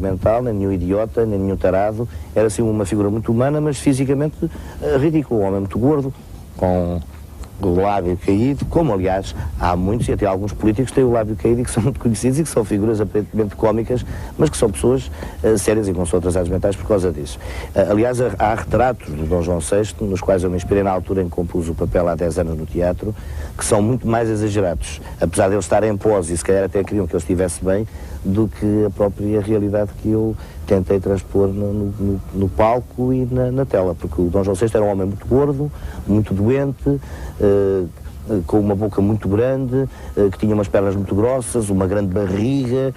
mental, nem nenhum idiota, nem nenhum tarado. Era assim uma figura muito humana, mas fisicamente ridículo. Um homem muito gordo, com o lábio caído, como aliás há muitos, e até alguns políticos que têm o lábio caído e que são muito conhecidos e que são figuras aparentemente cómicas, mas que são pessoas sérias e com seus atrasados mentais por causa disso. Aliás, há retratos do Dom João VI, nos quais eu me inspirei na altura em que compus o papel há 10 anos no teatro, que são muito mais exagerados, apesar de eles estarem em pose e se calhar até queriam que ele estivesse bem, do que a própria realidade que eu tentei transpor no palco e na tela, porque o Dom João VI era um homem muito gordo, muito doente, com uma boca muito grande, que tinha umas pernas muito grossas, uma grande barriga,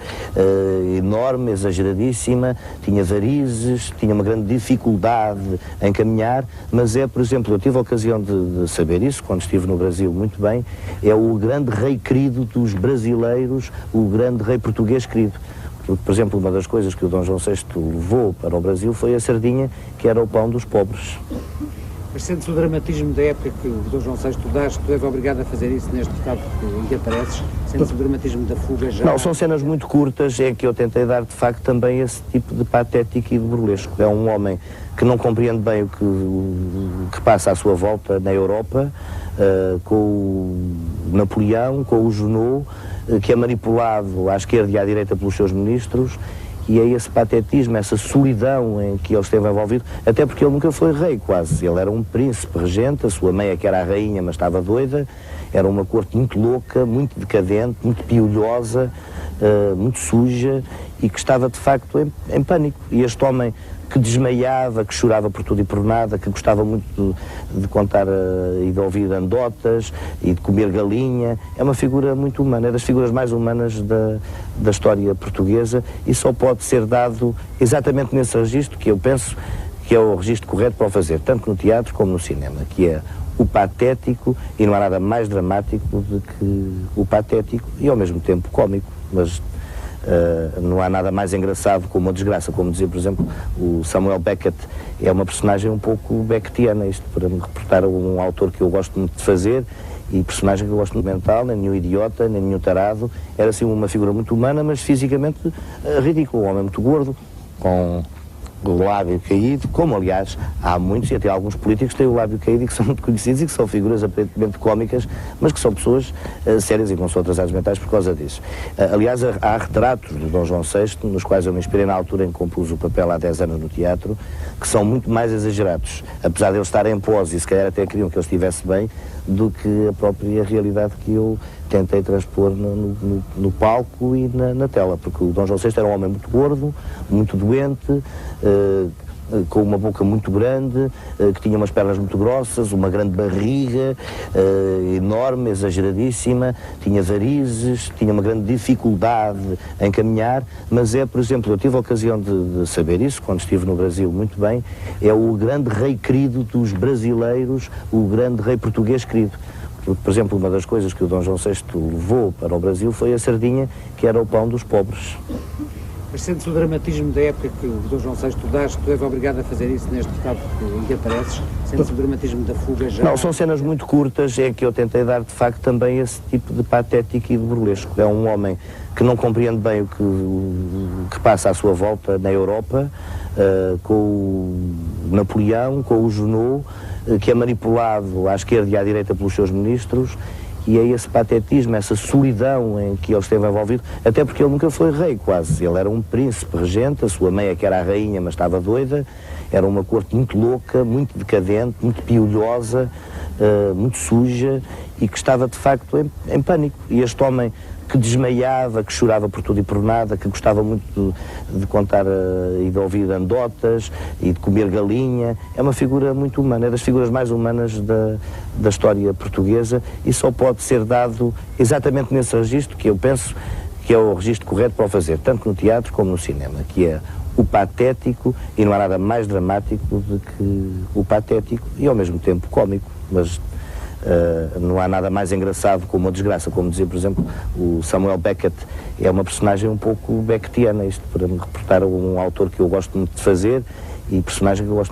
enorme, exageradíssima, tinha varizes, tinha uma grande dificuldade em caminhar, mas por exemplo, eu tive a ocasião de saber isso, quando estive no Brasil, muito bem, é o grande rei querido dos brasileiros, o grande rei português querido. Porque, por exemplo, uma das coisas que o Dom João VI levou para o Brasil foi a sardinha, que era o pão dos pobres. Mas sentes o dramatismo da época que o Dom João VI tu és obrigado a fazer isso neste bocado em que apareces? Sentes o dramatismo da fuga já? Não, são cenas muito curtas, é que eu tentei dar de facto também esse tipo de patético e de burlesco. É um homem que não compreende bem o que passa à sua volta na Europa, com o Napoleão, com o Junot, que é manipulado à esquerda e à direita pelos seus ministros, e é esse patetismo, essa solidão em que ele esteve envolvido, até porque ele nunca foi rei quase, ele era um príncipe regente, a sua mãe é que era a rainha, mas estava doida, era uma corte muito louca, muito decadente, muito piolhosa, muito suja, e que estava de facto em pânico. E este homem que desmaiava, que chorava por tudo e por nada, que gostava muito de contar e de ouvir anedotas e de comer galinha, é uma figura muito humana, é das figuras mais humanas da história portuguesa, e só pode ser dado exatamente nesse registro, que eu penso que é o registro correto para o fazer, tanto no teatro como no cinema, que é o patético, e não há nada mais dramático do que o patético e ao mesmo tempo cómico, mas não há nada mais engraçado como a desgraça, como dizia, por exemplo, o Samuel Beckett é uma personagem um pouco beckettiana, isto para me reportar a um autor que eu gosto muito de fazer, e personagem que eu gosto muito mental, nem nenhum idiota, nem nenhum tarado, era assim uma figura muito humana, mas fisicamente ridículo, um homem muito gordo, com o lábio caído, como aliás há muitos, e até alguns políticos que têm o lábio caído e que são muito conhecidos e que são figuras aparentemente cómicas, mas que são pessoas sérias e com seus atrasados mentais por causa disso. Aliás, há retratos do Dom João VI, nos quais eu me inspirei na altura em que compus o papel há 10 anos no teatro, que são muito mais exagerados, apesar de eles estarem em pose e se calhar até queriam que ele estivesse bem, do que a própria realidade que eu tentei transpor no palco e na tela, porque o Dom João VI era um homem muito gordo, muito doente, com uma boca muito grande, que tinha umas pernas muito grossas, uma grande barriga, enorme, exageradíssima, tinha varizes, tinha uma grande dificuldade em caminhar, mas por exemplo, eu tive a ocasião de saber isso, quando estive no Brasil, muito bem, é o grande rei querido dos brasileiros, o grande rei português querido. Por exemplo, uma das coisas que o Dom João VI levou para o Brasil foi a sardinha, que era o pão dos pobres. Mas sentes o dramatismo da época que o Dom João VI tu és obrigado a fazer isso neste bocado em que apareces? Sentes o dramatismo da fuga já? Não, são cenas muito curtas, é que eu tentei dar de facto também esse tipo de patético e de burlesco. É um homem que não compreende bem o que passa à sua volta na Europa, com o Napoleão, com o Junot, que é manipulado à esquerda e à direita pelos seus ministros, e é esse patetismo, essa solidão em que ele esteve envolvido, até porque ele nunca foi rei quase, ele era um príncipe regente, a sua mãe é que era a rainha, mas estava doida, era uma corte muito louca, muito decadente, muito piolhosa, muito suja, e que estava de facto em pânico. E este homem que desmaiava, que chorava por tudo e por nada, que gostava muito de contar e de ouvir anedotas e de comer galinha, é uma figura muito humana, é das figuras mais humanas da história portuguesa, e só pode ser dado exatamente nesse registro, que eu penso que é o registro correto para o fazer, tanto no teatro como no cinema, que é o patético, e não há nada mais dramático do que o patético e ao mesmo tempo cómico, mas não há nada mais engraçado como a desgraça, como dizia, por exemplo, o Samuel Beckett é uma personagem um pouco beckettiana, isto para me reportar a um autor que eu gosto muito de fazer, e personagem que eu gosto muito